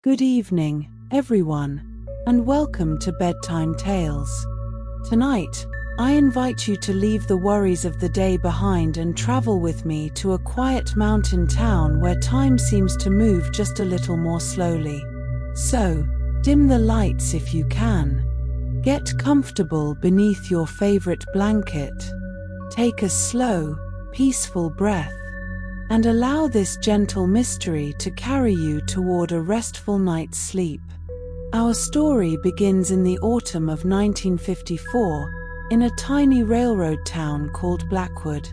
Good evening, everyone, and welcome to Bedtime Tales. Tonight, I invite you to leave the worries of the day behind and travel with me to a quiet mountain town where time seems to move just a little more slowly. So, dim the lights if you can. Get comfortable beneath your favorite blanket. Take a slow, peaceful breath, and allow this gentle mystery to carry you toward a restful night's sleep. Our story begins in the autumn of 1954, in a tiny railroad town called Blackwood.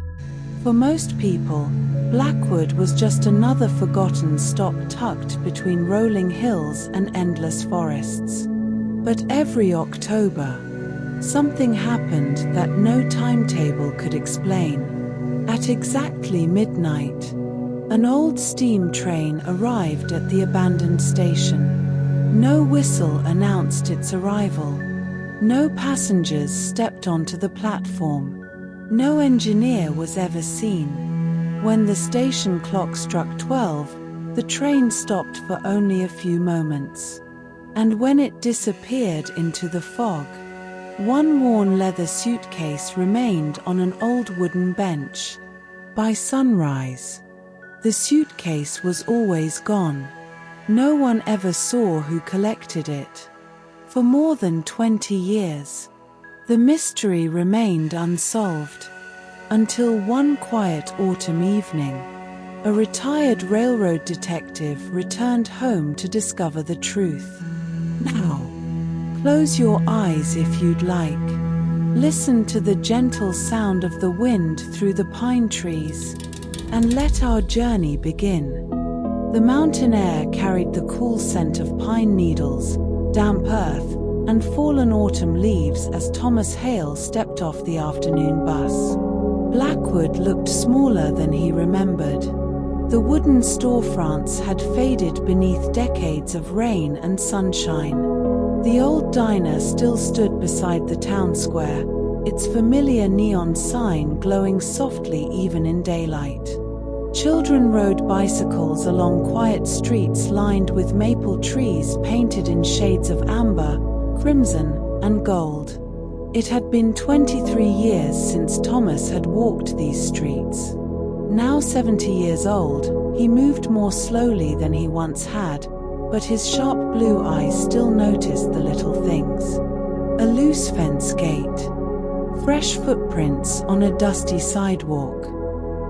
For most people, Blackwood was just another forgotten stop tucked between rolling hills and endless forests. But every October, something happened that no timetable could explain. At exactly midnight, an old steam train arrived at the abandoned station. No whistle announced its arrival. No passengers stepped onto the platform. No engineer was ever seen. When the station clock struck 12, the train stopped for only a few moments. And when it disappeared into the fog, one worn leather suitcase remained on an old wooden bench. By sunrise, the suitcase was always gone. No one ever saw who collected it. For more than 20 years, the mystery remained unsolved, until one quiet autumn evening, a retired railroad detective returned home to discover the truth. Now, close your eyes if you'd like. Listen to the gentle sound of the wind through the pine trees, and let our journey begin. The mountain air carried the cool scent of pine needles, damp earth, and fallen autumn leaves as Thomas Hale stepped off the afternoon bus. Blackwood looked smaller than he remembered. The wooden storefronts had faded beneath decades of rain and sunshine. The old diner still stood beside the town square, its familiar neon sign glowing softly even in daylight. Children rode bicycles along quiet streets lined with maple trees painted in shades of amber, crimson, and gold. It had been 23 years since Thomas had walked these streets. Now 70 years old, he moved more slowly than he once had, but his sharp blue eyes still noticed the little things. A loose fence gate, fresh footprints on a dusty sidewalk,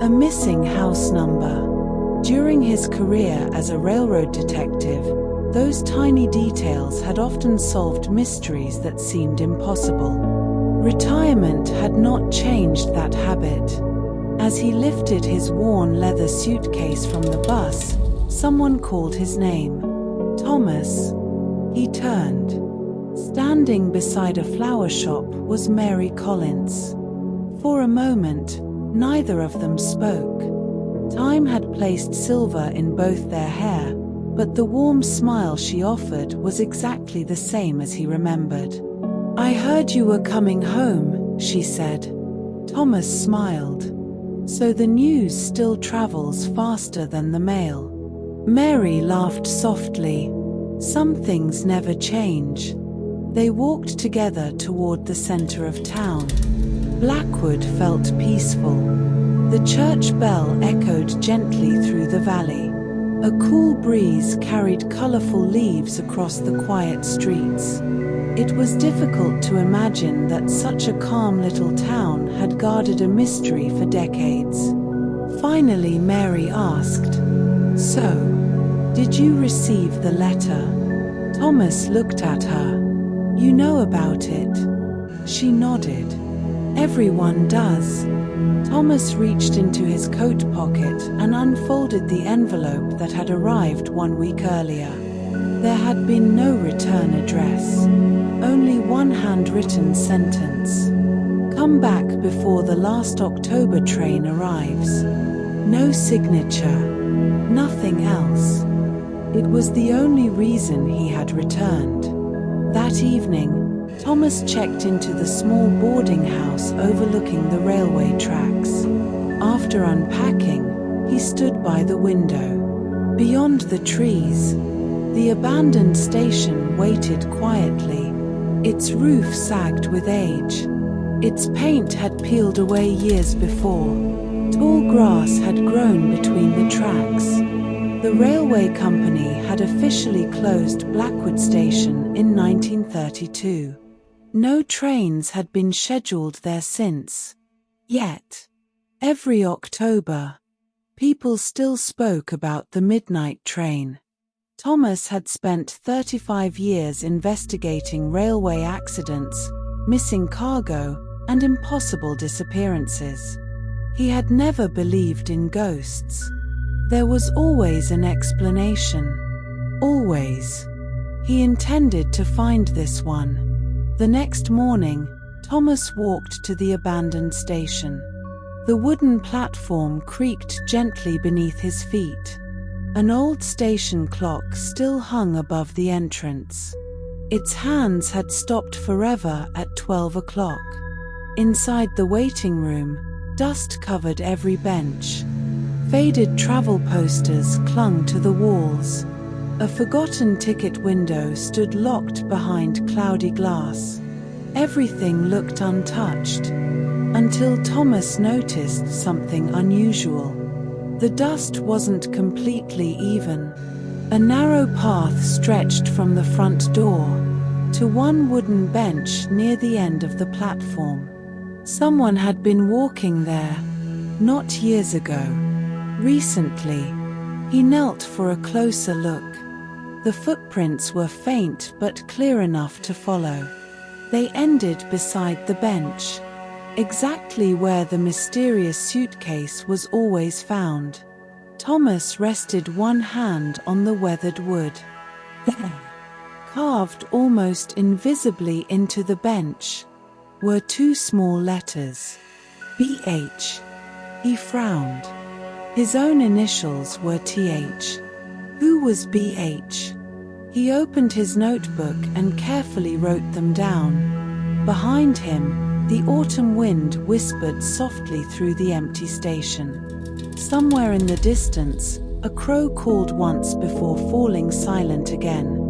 a missing house number. During his career as a railroad detective, those tiny details had often solved mysteries that seemed impossible. Retirement had not changed that habit. As he lifted his worn leather suitcase from the bus, someone called his name. Thomas. He turned. Standing beside a flower shop was Mary Collins. For a moment, neither of them spoke. Time had placed silver in both their hair, but the warm smile she offered was exactly the same as he remembered. "I heard you were coming home," she said. Thomas smiled. "So the news still travels faster than the mail." Mary laughed softly. "Some things never change." They walked together toward the center of town. Blackwood felt peaceful. The church bell echoed gently through the valley. A cool breeze carried colorful leaves across the quiet streets. It was difficult to imagine that such a calm little town had guarded a mystery for decades. Finally, Mary asked, "So, did you receive the letter?" Thomas looked at her. "You know about it?" She nodded. "Everyone does." Thomas reached into his coat pocket and unfolded the envelope that had arrived 1 week earlier. There had been no return address, only one handwritten sentence. "Come back before the last October train arrives." No signature, nothing else. It was the only reason he had returned. That evening, Thomas checked into the small boarding house overlooking the railway tracks. After unpacking, he stood by the window. Beyond the trees, The abandoned station waited quietly. Its roof sagged with age. Its paint had peeled away years before. Tall grass had grown between the tracks. The railway company had officially closed Blackwood Station in 1932. No trains had been scheduled there since. Yet, every October, people still spoke about the midnight train. Thomas had spent 35 years investigating railway accidents, missing cargo, and impossible disappearances. He had never believed in ghosts. There was always an explanation. Always. He intended to find this one. The next morning, Thomas walked to the abandoned station. The wooden platform creaked gently beneath his feet. An old station clock still hung above the entrance. Its hands had stopped forever at 12 o'clock. Inside the waiting room, dust covered every bench. Faded travel posters clung to the walls. A forgotten ticket window stood locked behind cloudy glass. Everything looked untouched, until Thomas noticed something unusual. The dust wasn't completely even. A narrow path stretched from the front door to one wooden bench near the end of the platform. Someone had been walking there, not years ago. Recently. He knelt for a closer look. The footprints were faint but clear enough to follow. They ended beside the bench, exactly where the mysterious suitcase was always found. Thomas rested one hand on the weathered wood. There, carved almost invisibly into the bench, were two small letters. BH. He frowned. His own initials were TH. Who was BH? He opened his notebook and carefully wrote them down. Behind him, the autumn wind whispered softly through the empty station. Somewhere in the distance, a crow called once before falling silent again.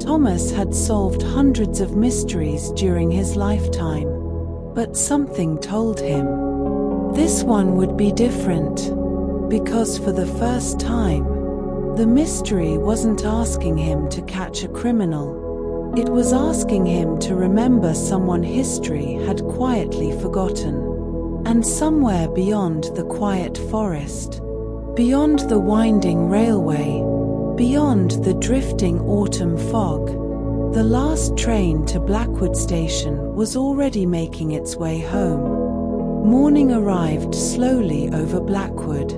Thomas had solved hundreds of mysteries during his lifetime, but something told him this one would be different. Because for the first time, the mystery wasn't asking him to catch a criminal. It was asking him to remember someone history had quietly forgotten. And somewhere beyond the quiet forest, beyond the winding railway, beyond the drifting autumn fog, the last train to Blackwood Station was already making its way home. Morning arrived slowly over Blackwood.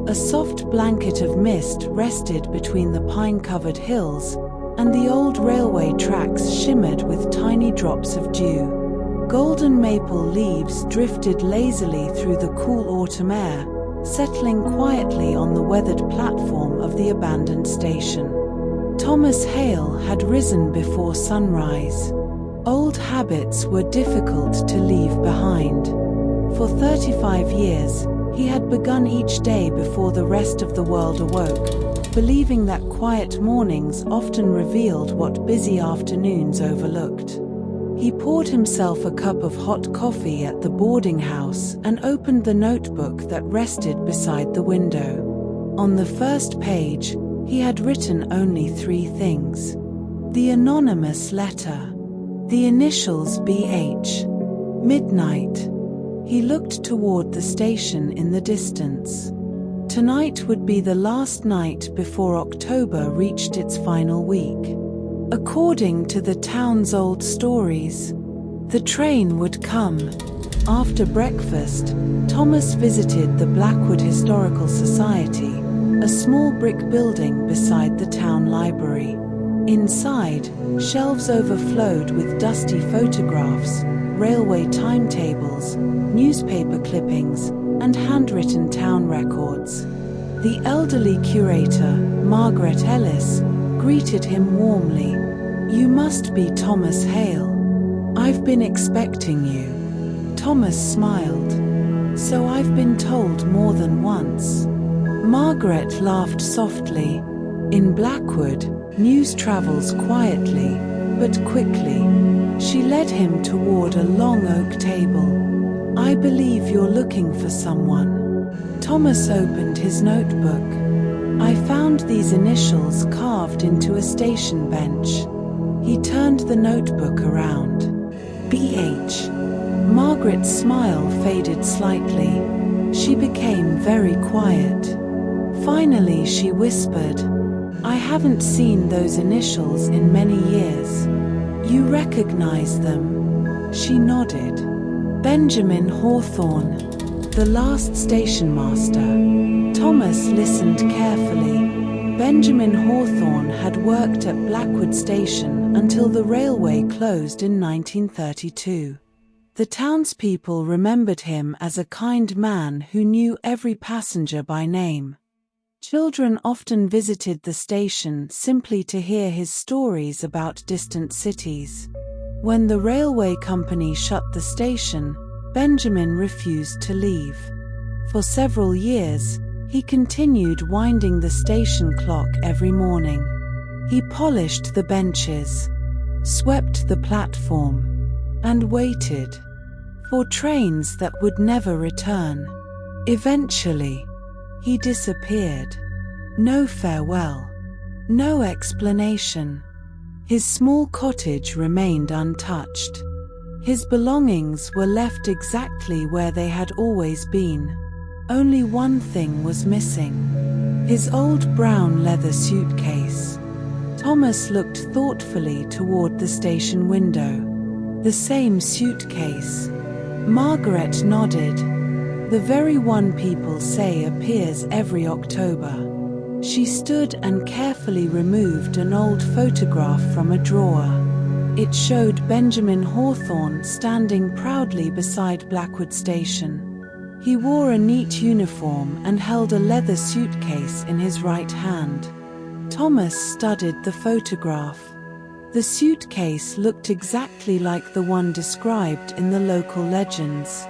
A soft blanket of mist rested between the pine-covered hills, and the old railway tracks shimmered with tiny drops of dew. Golden maple leaves drifted lazily through the cool autumn air, settling quietly on the weathered platform of the abandoned station. Thomas Hale had risen before sunrise. Old habits were difficult to leave behind. For 35 years, he had begun each day before the rest of the world awoke, believing that quiet mornings often revealed what busy afternoons overlooked. He poured himself a cup of hot coffee at the boarding house and opened the notebook that rested beside the window. On the first page, he had written only 3 things. The anonymous letter. The initials BH. Midnight. He looked toward the station in the distance. Tonight would be the last night before October reached its final week. According to the town's old stories, the train would come. After breakfast, Thomas visited the Blackwood Historical Society, a small brick building beside the town library. Inside, shelves overflowed with dusty photographs, railway timetables, newspaper clippings, and handwritten town records. The elderly curator, Margaret Ellis, greeted him warmly. "You must be Thomas Hale. I've been expecting you." Thomas smiled. "So I've been told more than once." Margaret laughed softly. "In Blackwood, News travels quietly, but quickly. She led him toward a long oak table. "I believe you're looking for someone." Thomas opened his notebook. "I found these initials carved into a station bench." He turned the notebook around. "BH." Margaret's smile faded slightly. She became very quiet. Finally she whispered, "I haven't seen those initials in many years. You recognize them?" She nodded. "Benjamin Hawthorne, the last station master." Thomas listened carefully. Benjamin Hawthorne had worked at Blackwood Station until the railway closed in 1932. The townspeople remembered him as a kind man who knew every passenger by name. Children often visited the station simply to hear his stories about distant cities. When the railway company shut the station, Benjamin refused to leave. For several years, he continued winding the station clock every morning. He polished the benches, swept the platform, and waited for trains that would never return. Eventually, he disappeared. No farewell, no explanation. His small cottage remained untouched. His belongings were left exactly where they had always been. Only one thing was missing: his old brown leather suitcase. Thomas looked thoughtfully toward the station window. "The same suitcase." Margaret nodded. "The very one people say appears every October." She stood and carefully removed an old photograph from a drawer. It showed Benjamin Hawthorne standing proudly beside Blackwood Station. He wore a neat uniform and held a leather suitcase in his right hand. Thomas studied the photograph. The suitcase looked exactly like the one described in the local legends.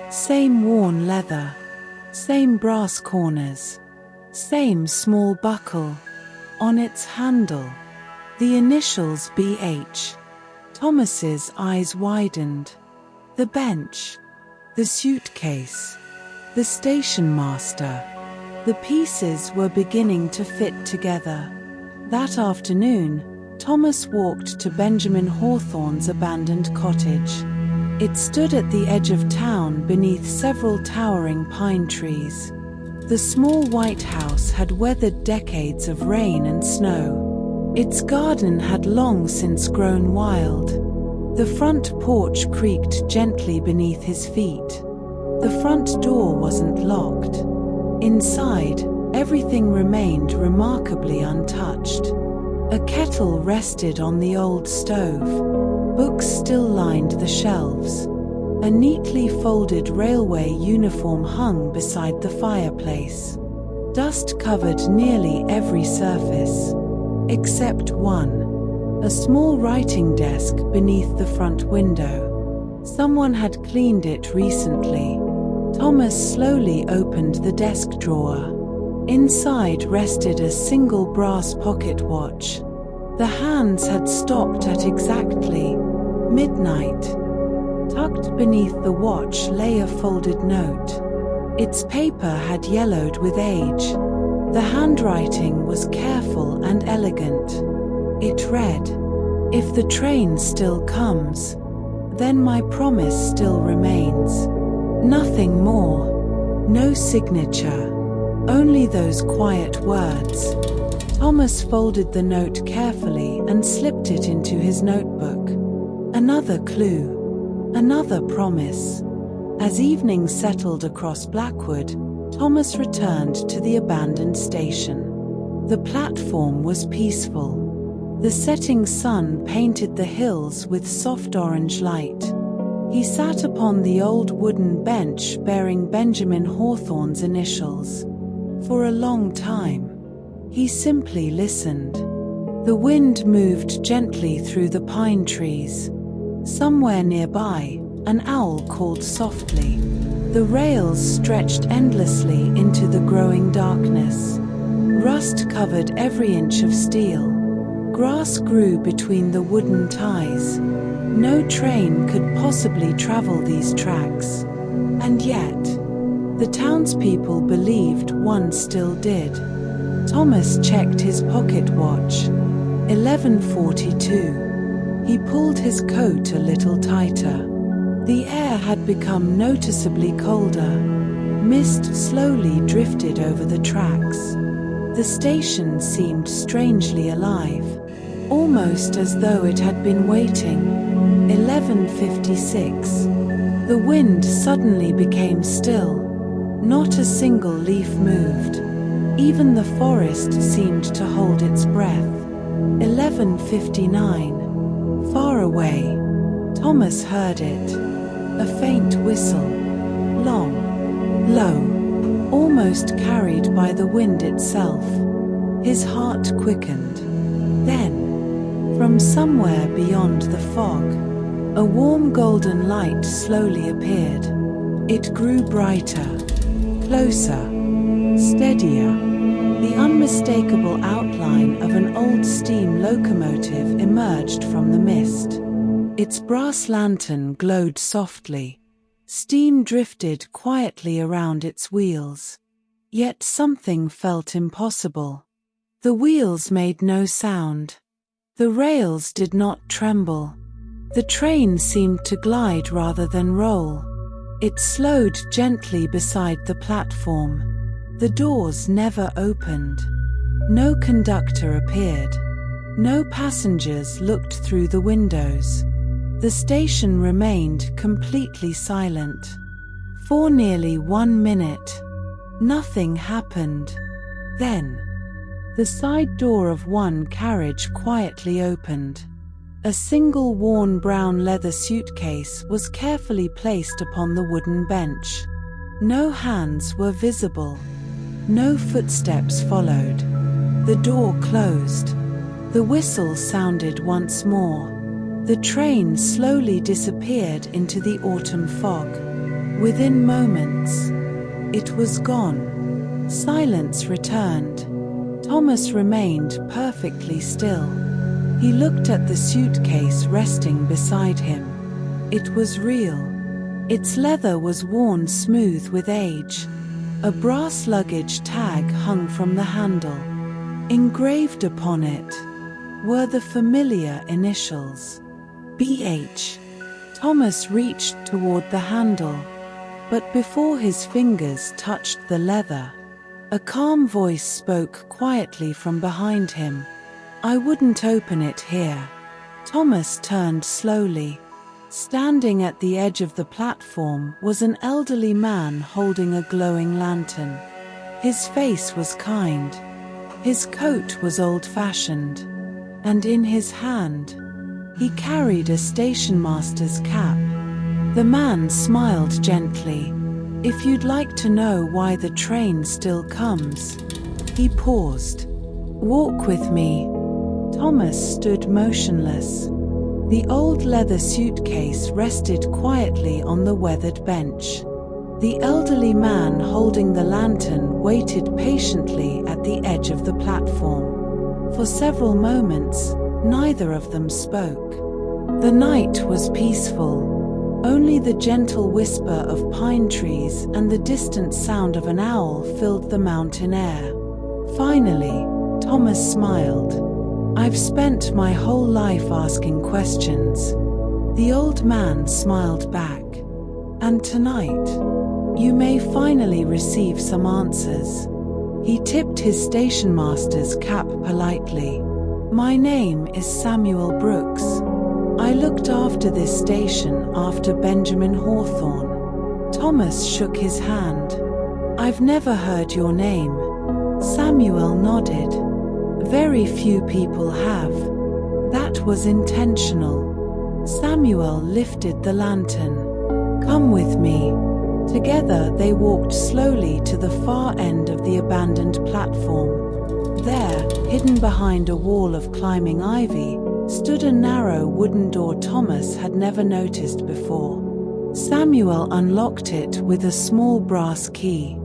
Same worn leather, same brass corners, same small buckle on its handle. The initials BH. Thomas's eyes widened. The bench, the suitcase, the station master. The pieces were beginning to fit together. That afternoon, Thomas walked to Benjamin Hawthorne's abandoned cottage. It stood at the edge of town beneath several towering pine trees. The small white house had weathered decades of rain and snow. Its garden had long since grown wild. The front porch creaked gently beneath his feet. The front door wasn't locked. Inside, everything remained remarkably untouched. A kettle rested on the old stove. Books still lined the shelves. A neatly folded railway uniform hung beside the fireplace. Dust covered nearly every surface, except one: a small writing desk beneath the front window. Someone had cleaned it recently. Thomas slowly opened the desk drawer. Inside rested a single brass pocket watch. The hands had stopped at exactly midnight. Tucked beneath the watch lay a folded note. Its paper had yellowed with age. The handwriting was careful and elegant. It read, "If the train still comes, then my promise still remains." Nothing more. No signature. Only those quiet words. Thomas folded the note carefully and slipped it into his notebook. Another clue. Another promise. As evening settled across Blackwood, Thomas returned to the abandoned station. The platform was peaceful. The setting sun painted the hills with soft orange light. He sat upon the old wooden bench bearing Benjamin Hawthorne's initials. For a long time, he simply listened. The wind moved gently through the pine trees. Somewhere nearby, an owl called softly. The rails stretched endlessly into the growing darkness. Rust covered every inch of steel. Grass grew between the wooden ties. No train could possibly travel these tracks. And yet, the townspeople believed one still did. Thomas checked his pocket watch. 11:42. He pulled his coat a little tighter. The air had become noticeably colder. Mist slowly drifted over the tracks. The station seemed strangely alive, almost as though it had been waiting. 11:56. The wind suddenly became still. Not a single leaf moved. Even the forest seemed to hold its breath. 11:59. Far away, Thomas heard it. A faint whistle. Long, low, almost carried by the wind itself. His heart quickened. Then, from somewhere beyond the fog, a warm golden light slowly appeared. It grew brighter, closer, steadier. The unmistakable outline of an old steam locomotive emerged from the mist. Its brass lantern glowed softly. Steam drifted quietly around its wheels. Yet something felt impossible. The wheels made no sound. The rails did not tremble. The train seemed to glide rather than roll. It slowed gently beside the platform. The doors never opened. No conductor appeared. No passengers looked through the windows. The station remained completely silent. For nearly 1 minute, nothing happened. Then, the side door of one carriage quietly opened. A single worn brown leather suitcase was carefully placed upon the wooden bench. No hands were visible. No footsteps followed. The door closed. The whistle sounded once more. The train slowly disappeared into the autumn fog. Within moments, it was gone. Silence returned. Thomas remained perfectly still. He looked at the suitcase resting beside him. It was real. Its leather was worn smooth with age. A brass luggage tag hung from the handle. Engraved upon it were the familiar initials. BH. Thomas reached toward the handle, but before his fingers touched the leather, a calm voice spoke quietly from behind him. "I wouldn't open it here." Thomas turned slowly. Standing at the edge of the platform was an elderly man holding a glowing lantern. His face was kind. His coat was old-fashioned, and in his hand, he carried a stationmaster's cap. The man smiled gently. "If you'd like to know why the train still comes." He paused. "Walk with me." Thomas stood motionless. The old leather suitcase rested quietly on the weathered bench. The elderly man holding the lantern waited patiently at the edge of the platform. For several moments, neither of them spoke. The night was peaceful. Only the gentle whisper of pine trees and the distant sound of an owl filled the mountain air. Finally, Thomas smiled. "I've spent my whole life asking questions." The old man smiled back. "And tonight, you may finally receive some answers." He tipped his stationmaster's cap politely. "My name is Samuel Brooks. I looked after this station after Benjamin Hawthorne." Thomas shook his hand. "I've never heard your name." Samuel nodded. "Very few people have." That was intentional. Samuel lifted the lantern. "Come with me." Together they walked slowly to the far end of the abandoned platform. There, hidden behind a wall of climbing ivy, stood a narrow wooden door Thomas had never noticed before. Samuel unlocked it with a small brass key.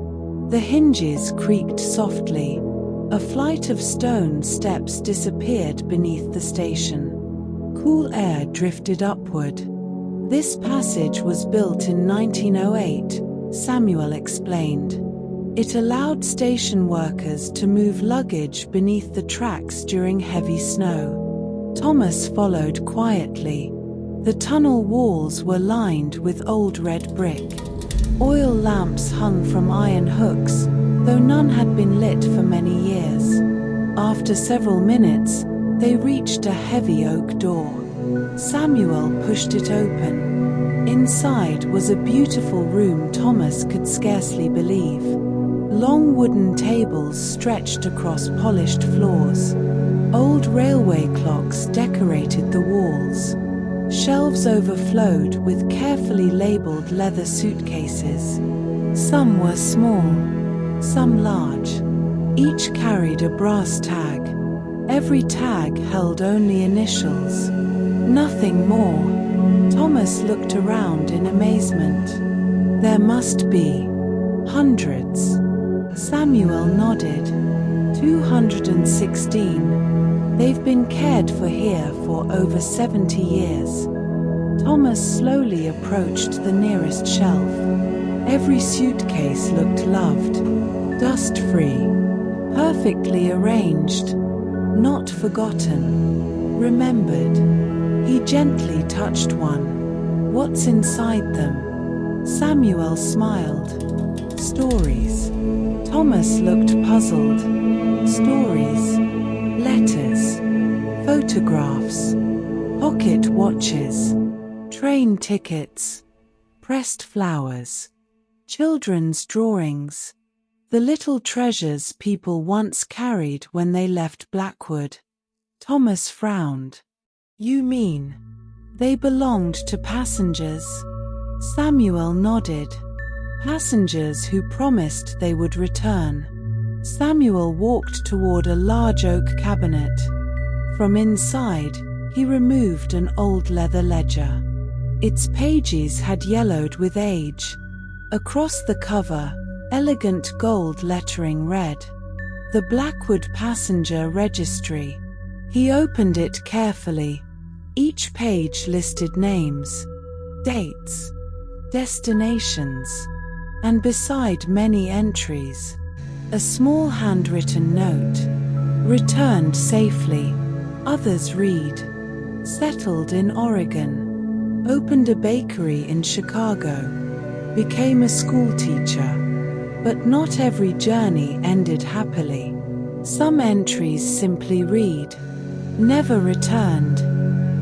The hinges creaked softly. A flight of stone steps disappeared beneath the station. Cool air drifted upward. This passage was built in 1908, Samuel explained. It allowed station workers to move luggage beneath the tracks during heavy snow. Thomas followed quietly. The tunnel walls were lined with old red brick. Oil lamps hung from iron hooks, though none had been lit for many years. After several minutes, they reached a heavy oak door. Samuel pushed it open. Inside was a beautiful room Thomas could scarcely believe. Long wooden tables stretched across polished floors. Old railway clocks decorated the walls. Shelves overflowed with carefully labeled leather suitcases. Some were small, some large. Each carried a brass tag. Every tag held only initials. Nothing more. Thomas looked around in amazement. There must be hundreds. Samuel nodded. 216. They've been cared for here for over 70 years. Thomas slowly approached the nearest shelf. Every suitcase looked loved, dust-free, perfectly arranged, not forgotten, remembered. He gently touched one. What's inside them? Samuel smiled. Stories. Thomas looked puzzled. Stories. Letters. Photographs. Pocket watches. Train tickets. Pressed flowers. Children's drawings. The little treasures people once carried when they left Blackwood. Thomas frowned. You mean they belonged to passengers? Samuel nodded. Passengers who promised they would return. Samuel walked toward a large oak cabinet. From inside, he removed an old leather ledger. Its pages had yellowed with age. Across the cover, elegant gold lettering read, "The Blackwood Passenger Registry." He opened it carefully. Each page listed names, dates, destinations, and beside many entries, a small handwritten note. Returned safely. Others read. Settled in Oregon. Opened a bakery in Chicago. Became a schoolteacher. But not every journey ended happily. Some entries simply read, "Never returned."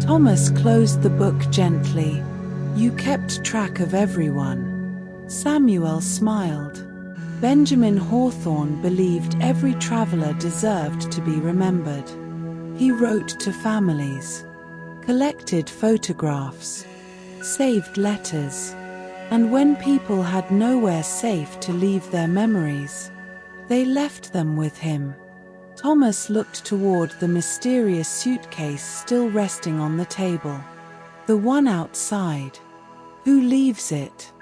Thomas closed the book gently. You kept track of everyone. Samuel smiled. Benjamin Hawthorne believed every traveler deserved to be remembered. He wrote to families, collected photographs, saved letters, and when people had nowhere safe to leave their memories, they left them with him. Thomas looked toward the mysterious suitcase still resting on the table. The one outside. Who leaves it?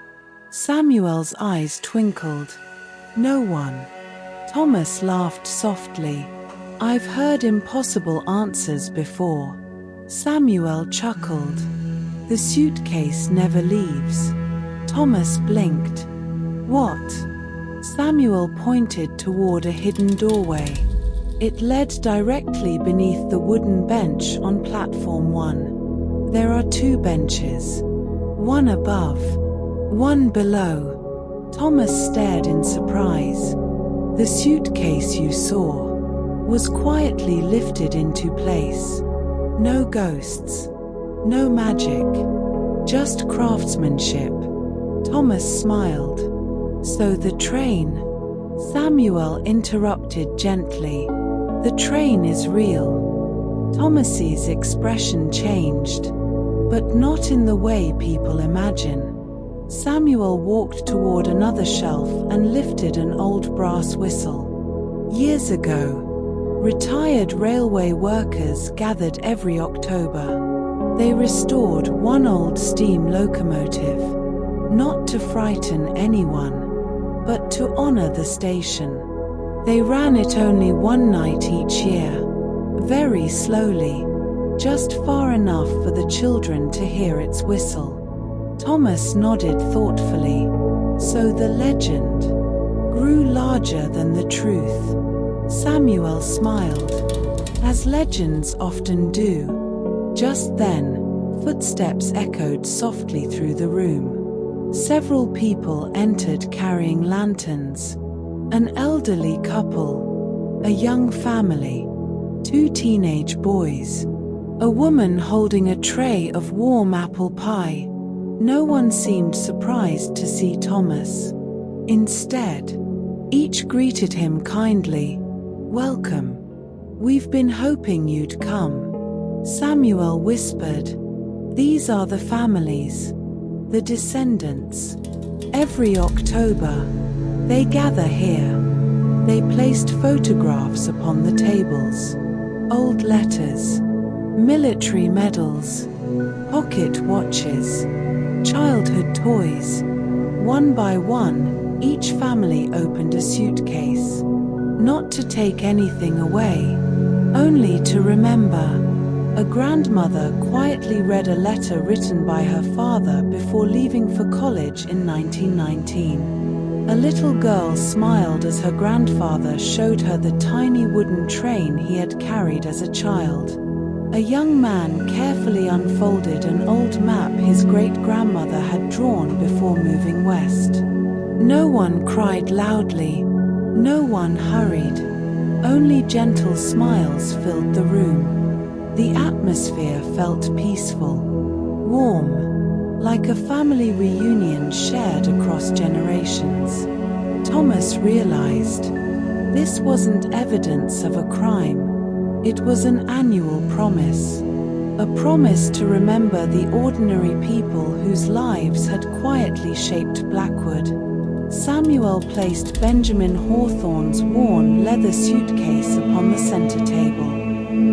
Samuel's eyes twinkled. No one. Thomas laughed softly. I've heard impossible answers before. Samuel chuckled. The suitcase never leaves. Thomas blinked. What? Samuel pointed toward a hidden doorway. It led directly beneath the wooden bench on platform 1. There are 2 benches. One above, one below. Thomas stared in surprise. The suitcase you saw was quietly lifted into place. No ghosts, no magic, just craftsmanship. Thomas smiled. So the train? Samuel interrupted gently. The train is real. Thomas's expression changed, but not in the way people imagine. Samuel walked toward another shelf and lifted an old brass whistle. Years ago, retired railway workers gathered every October. They restored one old steam locomotive, not to frighten anyone, but to honor the station. They ran it only one night each year, very slowly, just far enough for the children to hear its whistle. Thomas nodded thoughtfully. So the legend grew larger than the truth. Samuel smiled, as legends often do. Just then, footsteps echoed softly through the room. Several people entered carrying lanterns. An elderly couple, a young family, 2 teenage boys, a woman holding a tray of warm apple pie. No one seemed surprised to see Thomas. Instead, each greeted him kindly. "Welcome. We've been hoping you'd come," Samuel whispered. "These are the families, the descendants. Every October, they gather here." They placed photographs upon the tables. Old letters, military medals, pocket watches, childhood toys. One by one, each family opened a suitcase. Not to take anything away, only to remember. A grandmother quietly read a letter written by her father before leaving for college in 1919. A little girl smiled as her grandfather showed her the tiny wooden train he had carried as a child. A young man carefully unfolded an old map his great-grandmother had drawn before moving west. No one cried loudly. No one hurried. Only gentle smiles filled the room. The atmosphere felt peaceful, warm, like a family reunion shared across generations. Thomas realized this wasn't evidence of a crime. It was an annual promise. A promise to remember the ordinary people whose lives had quietly shaped Blackwood. Samuel placed Benjamin Hawthorne's worn leather suitcase upon the center table.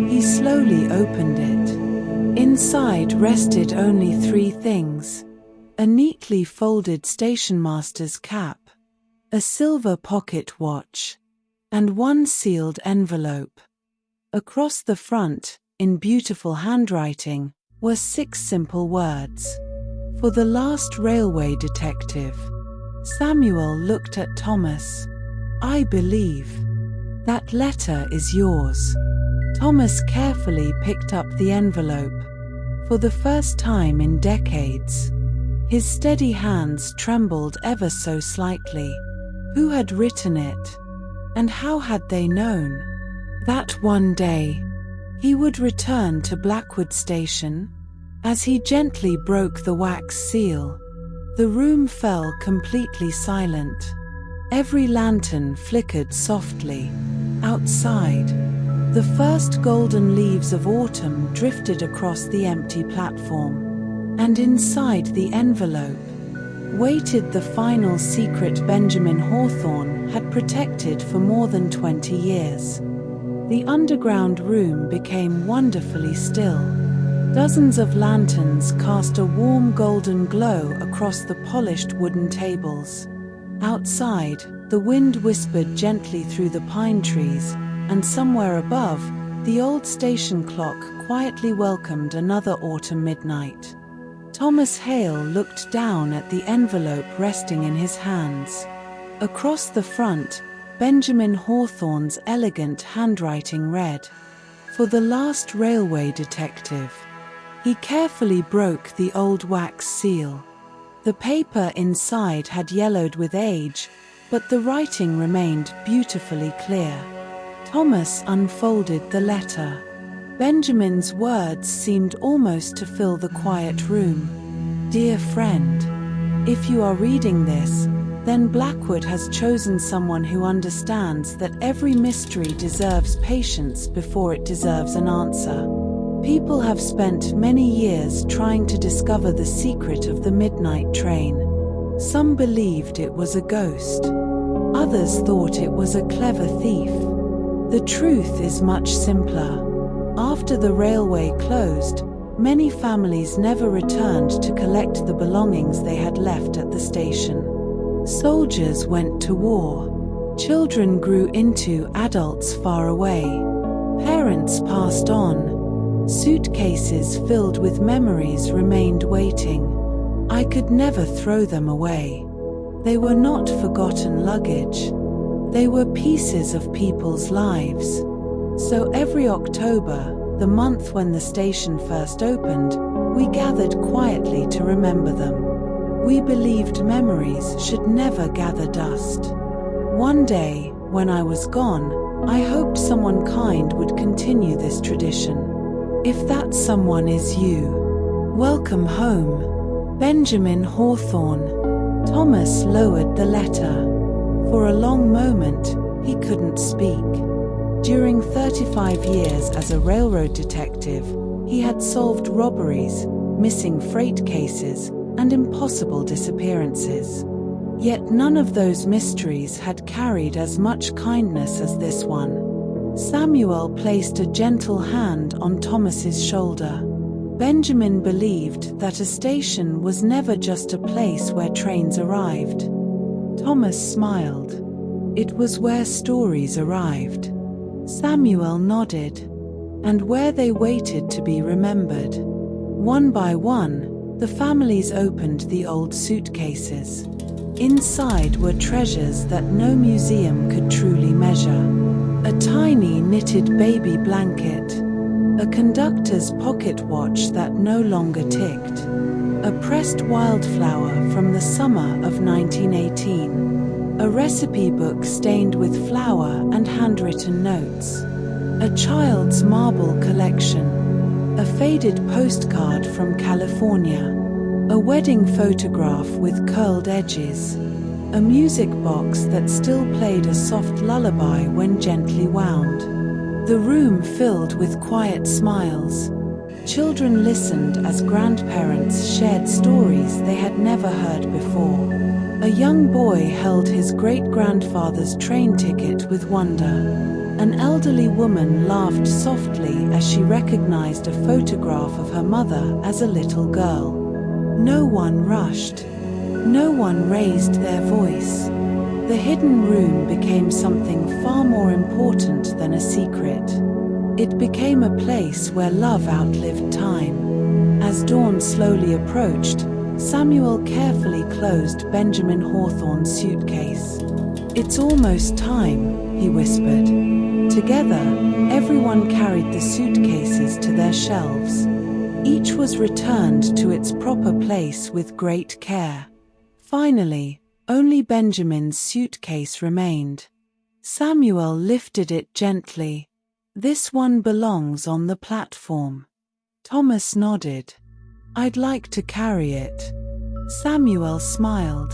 He slowly opened it. Inside rested only 3 things: a neatly folded stationmaster's cap, a silver pocket watch, and 1 sealed envelope. Across the front, in beautiful handwriting, were 6 simple words. "For the last railway detective." Samuel looked at Thomas. "I believe that letter is yours." Thomas carefully picked up the envelope. For the first time in decades, his steady hands trembled ever so slightly. Who had written it? And how had they known that one day he would return to Blackwood Station? As he gently broke the wax seal, the room fell completely silent. Every lantern flickered softly. Outside, the first golden leaves of autumn drifted across the empty platform. And inside the envelope waited the final secret Benjamin Hawthorne had protected for more than 20 years. The underground room became wonderfully still. Dozens of lanterns cast a warm golden glow across the polished wooden tables. Outside, the wind whispered gently through the pine trees, and somewhere above, the old station clock quietly welcomed another autumn midnight. Thomas Hale looked down at the envelope resting in his hands. Across the front, Benjamin Hawthorne's elegant handwriting read, "For the last railway detective." He carefully broke the old wax seal. The paper inside had yellowed with age, but the writing remained beautifully clear. Thomas unfolded the letter. Benjamin's words seemed almost to fill the quiet room. "Dear friend, if you are reading this, then Blackwood has chosen someone who understands that every mystery deserves patience before it deserves an answer. People have spent many years trying to discover the secret of the midnight train. Some believed it was a ghost. Others thought it was a clever thief. The truth is much simpler. After the railway closed, many families never returned to collect the belongings they had left at the station. Soldiers went to war. Children grew into adults far away. Parents passed on. Suitcases filled with memories remained waiting. I could never throw them away. They were not forgotten luggage. They were pieces of people's lives. So every October, the month when the station first opened, we gathered quietly to remember them. We believed memories should never gather dust. One day, when I was gone, I hoped someone kind would continue this tradition. If that someone is you, welcome home. Benjamin Hawthorne. Thomas lowered the letter. For a long moment, he couldn't speak. During 35 years as a railroad detective, he had solved robberies, missing freight cases, and impossible disappearances. Yet none of those mysteries had carried as much kindness as this one. Samuel placed a gentle hand on Thomas's shoulder. Benjamin believed that a station was never just a place where trains arrived. Thomas smiled. It was where stories arrived. Samuel nodded. And where they waited to be remembered. One by one, the families opened the old suitcases. Inside were treasures that no museum could truly measure. A tiny knitted baby blanket. A conductor's pocket watch that no longer ticked. A pressed wildflower from the summer of 1918. A recipe book stained with flour and handwritten notes. A child's marble collection. A faded postcard from California. A wedding photograph with curled edges. A music box that still played a soft lullaby when gently wound. The room filled with quiet smiles. Children listened as grandparents shared stories they had never heard before. A young boy held his great-grandfather's train ticket with wonder. An elderly woman laughed softly as she recognized a photograph of her mother as a little girl. No one rushed. No one raised their voice. The hidden room became something far more important than a secret. It became a place where love outlived time. As dawn slowly approached, Samuel carefully closed Benjamin Hawthorne's suitcase. "It's almost time," he whispered. Together, everyone carried the suitcases to their shelves. Each was returned to its proper place with great care. Finally, only Benjamin's suitcase remained. Samuel lifted it gently. "This one belongs on the platform." Thomas nodded. "I'd like to carry it." Samuel smiled.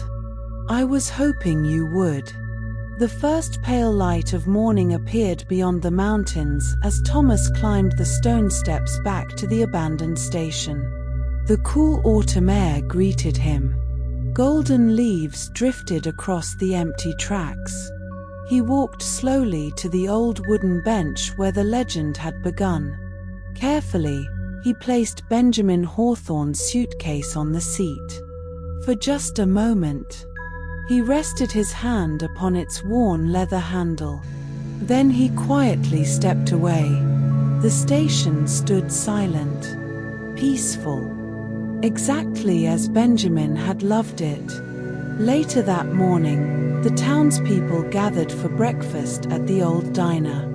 "I was hoping you would." The first pale light of morning appeared beyond the mountains as Thomas climbed the stone steps back to the abandoned station. The cool autumn air greeted him. Golden leaves drifted across the empty tracks. He walked slowly to the old wooden bench where the legend had begun. Carefully, he placed Benjamin Hawthorne's suitcase on the seat. For just a moment, he rested his hand upon its worn leather handle. Then he quietly stepped away. The station stood silent, peaceful, exactly as Benjamin had loved it. Later that morning, the townspeople gathered for breakfast at the old diner.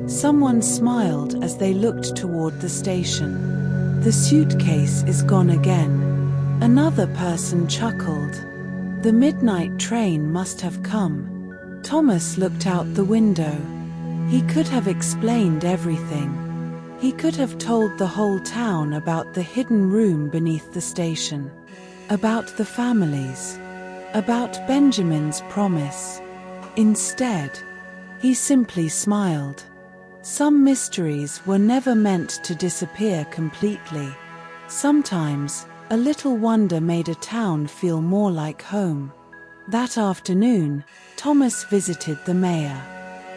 Someone smiled as they looked toward the station. "The suitcase is gone again." Another person chuckled. "The midnight train must have come." Thomas looked out the window. He could have explained everything. He could have told the whole town about the hidden room beneath the station, about the families, about Benjamin's promise. Instead, he simply smiled. Some mysteries were never meant to disappear completely. Sometimes, a little wonder made a town feel more like home. That afternoon, Thomas visited the mayor.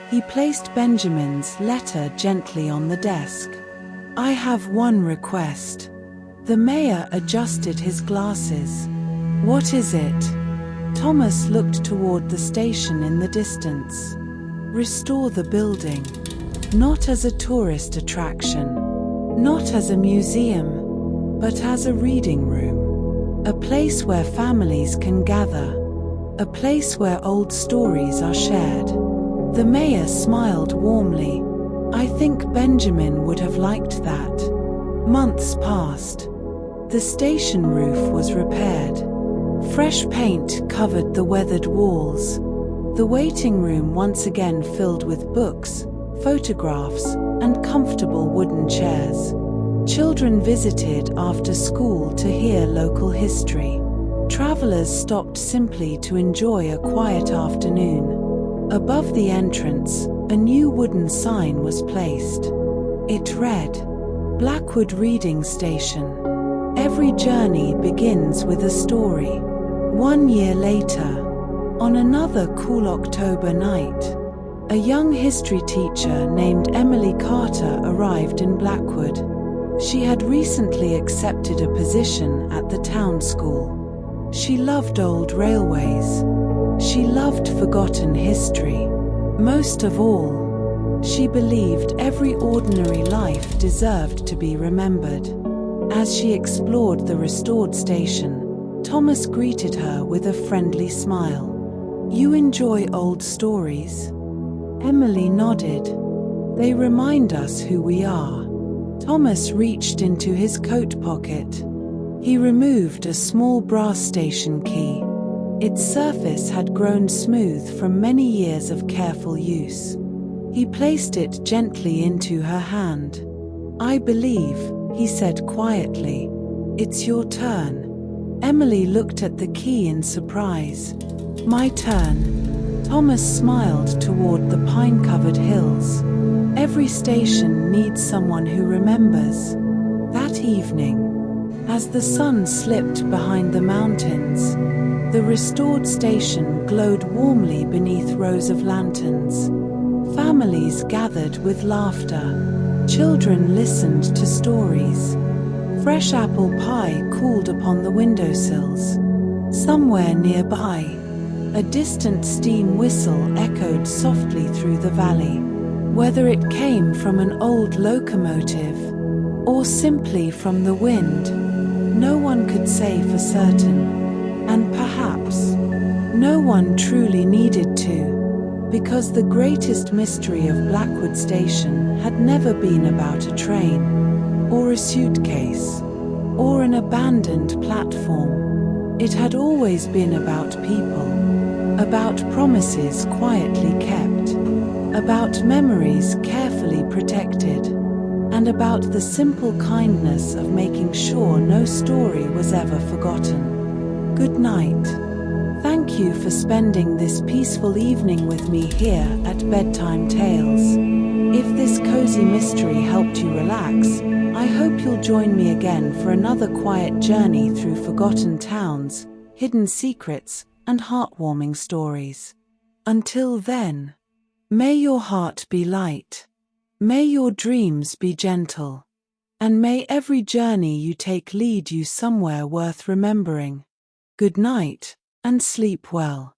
He placed Benjamin's letter gently on the desk. "I have one request." The mayor adjusted his glasses. "What is it?" Thomas looked toward the station in the distance. Restore the building. Not as a tourist attraction, not as a museum, but as a reading room. A place where families can gather. A place where old stories are shared. The mayor smiled warmly. I think Benjamin would have liked that. Months passed. The station roof was repaired. Fresh paint covered the weathered walls. The waiting room once again filled with books, photographs, and comfortable wooden chairs. Children visited after school to hear local history. Travelers stopped simply to enjoy a quiet afternoon. Above the entrance, a new wooden sign was placed. It read, Blackwood Reading Station. Every journey begins with a story. 1 year later, on another cool October night, a young history teacher named Emily Carter arrived in Blackwood. She had recently accepted a position at the town school. She loved old railways. She loved forgotten history. Most of all, she believed every ordinary life deserved to be remembered. As she explored the restored station, Thomas greeted her with a friendly smile. You enjoy old stories? Emily nodded. They remind us who we are. Thomas reached into his coat pocket. He removed a small brass station key. Its surface had grown smooth from many years of careful use. He placed it gently into her hand. I believe, he said quietly. It's your turn. Emily looked at the key in surprise. My turn. Thomas smiled toward the pine-covered hills. Every station needs someone who remembers. That evening, as the sun slipped behind the mountains, the restored station glowed warmly beneath rows of lanterns. Families gathered with laughter. Children listened to stories. Fresh apple pie cooled upon the windowsills. Somewhere nearby, a distant steam whistle echoed softly through the valley. Whether it came from an old locomotive, or simply from the wind, no one could say for certain. And perhaps, no one truly needed to, because the greatest mystery of Blackwood Station had never been about a train, or a suitcase, or an abandoned platform. It had always been about people, about promises quietly kept, about memories carefully protected, and about the simple kindness of making sure no story was ever forgotten. Good night. Thank you for spending this peaceful evening with me here at Bedtime Tales. If this cozy mystery helped you relax, I hope you'll join me again for another quiet journey through forgotten towns, hidden secrets, and heartwarming stories. Until then, may your heart be light, may your dreams be gentle, and may every journey you take lead you somewhere worth remembering. Good night, and sleep well.